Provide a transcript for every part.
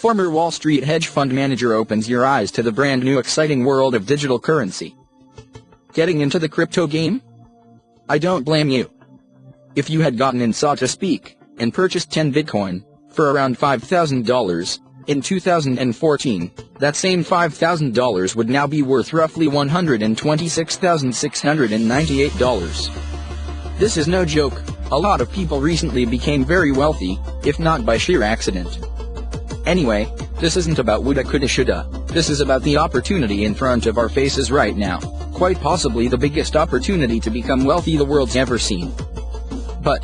Former Wall Street hedge fund manager opens your eyes to the brand new exciting world of digital currency. Getting into the crypto game? I don't blame you. If you had gotten in, so to speak, and purchased 10 Bitcoin for around $5,000 in 2014, that same $5,000 would now be worth roughly $126,698. This is no joke. A lot of people recently became very wealthy, if not by sheer accident. Anyway, this isn't about woulda coulda shoulda. This is about the opportunity in front of our faces right now. Quite possibly the biggest opportunity to become wealthy the world's ever seen. But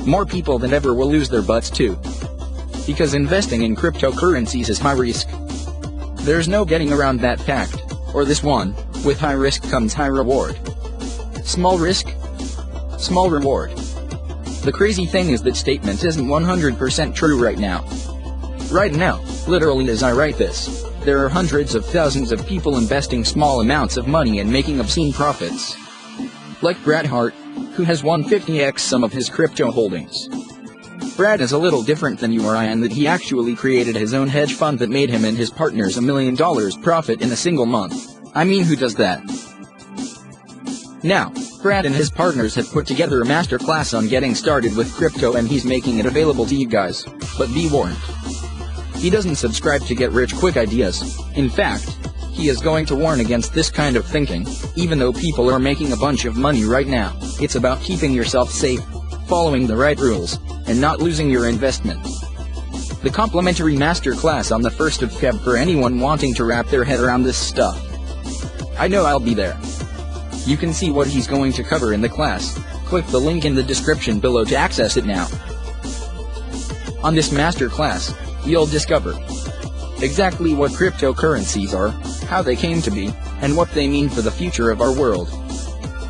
more people than ever will lose their butts too. Because investing in cryptocurrencies is high risk. There's no getting around that fact, or this one. With high risk comes high reward. Small risk, small reward. The crazy thing is that statement isn't 100% true right now. Right now, literally as I write this, there are hundreds of thousands of people investing small amounts of money and making obscene profits. Like Brad Hart, who has won 50x some of his crypto holdings. Brad is a little different than you or I in that he actually created his own hedge fund that made him and his partners $1 million profit in a single month. I mean, who does that? Now, Brad and his partners have put together a masterclass on getting started with crypto, and he's making it available to you guys. But be warned. He doesn't subscribe to get-rich-quick ideas. In fact, he is going to warn against this kind of thinking. Even though people are making a bunch of money right now, it's about keeping yourself safe, following the right rules, and not losing your investment. The complimentary masterclass on the 1st of Feb for anyone wanting to wrap their head around this stuff. I know I'll be there. You can see what he's going to cover in the class. Click the link in the description below to access it now. On this masterclass, you'll discover exactly what cryptocurrencies are, how they came to be, and what they mean for the future of our world.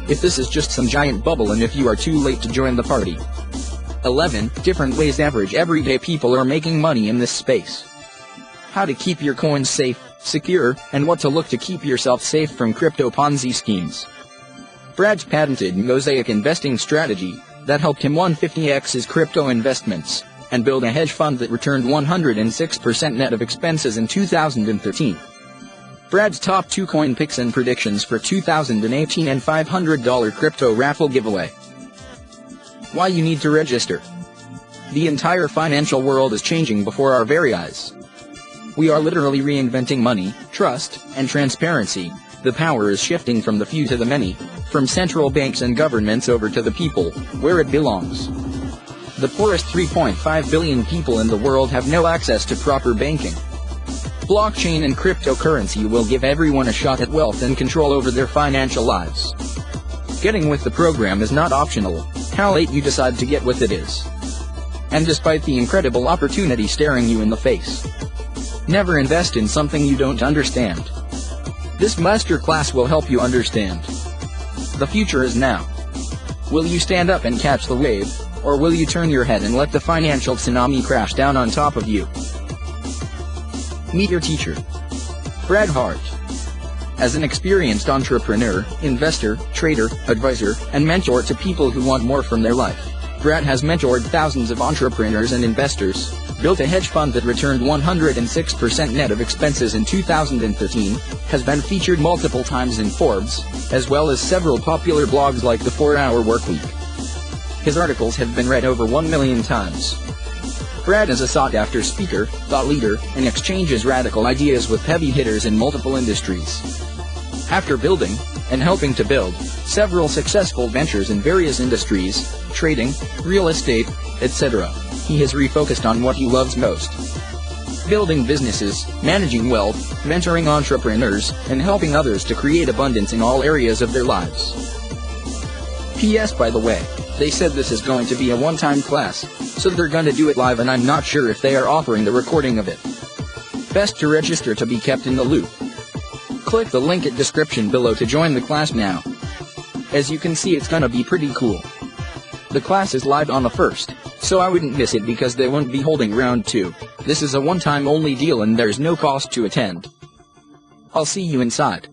If this is just some giant bubble and if you are too late to join the party. 11 different ways average everyday people are making money in this space. How to keep your coins safe, secure, and what to look to keep yourself safe from crypto Ponzi schemes. Brad's patented Mosaic investing strategy that helped him 150x his crypto investments and build a hedge fund that returned 106% net of expenses in 2013. Brad's top 2 coin picks and predictions for 2018 and $500 crypto raffle giveaway. Why you need to register. The entire financial world is changing before our very eyes. We are literally reinventing money, trust, and transparency. The power is shifting from the few to the many, from central banks and governments over to the people, where it belongs. The poorest 3.5 billion people in the world have no access to proper banking. Blockchain and cryptocurrency will give everyone a shot at wealth and control over their financial lives. Getting with the program is not optional. How late you decide to get with it is. And despite the incredible opportunity staring you in the face, never invest in something you don't understand. This masterclass will help you understand. The future is now. Will you stand up and catch the wave, or will you turn your head and let the financial tsunami crash down on top of you? Meet your teacher, Brad Hart. As an experienced entrepreneur, investor, trader, advisor, and mentor to people who want more from their life, Brad has mentored thousands of entrepreneurs and investors, built a hedge fund that returned 106% net of expenses in 2013, has been featured multiple times in Forbes, as well as several popular blogs like the 4-Hour Workweek. His articles have been read over 1 million times. Brad is a sought-after speaker, thought leader, and exchanges radical ideas with heavy hitters in multiple industries. After building, and helping to build, several successful ventures in various industries, trading, real estate, etc., he has refocused on what he loves most. Building businesses, managing wealth, mentoring entrepreneurs, and helping others to create abundance in all areas of their lives. P.S. By the way, they said this is going to be a one-time class, so they're gonna do it live, and I'm not sure if they are offering the recording of it. Best to register to be kept in the loop. Click the link in description below to join the class now. As you can see, it's gonna be pretty cool. The class is live on the 1st, so I wouldn't miss it because they won't be holding round 2. This is a one-time only deal and there's no cost to attend. I'll see you inside.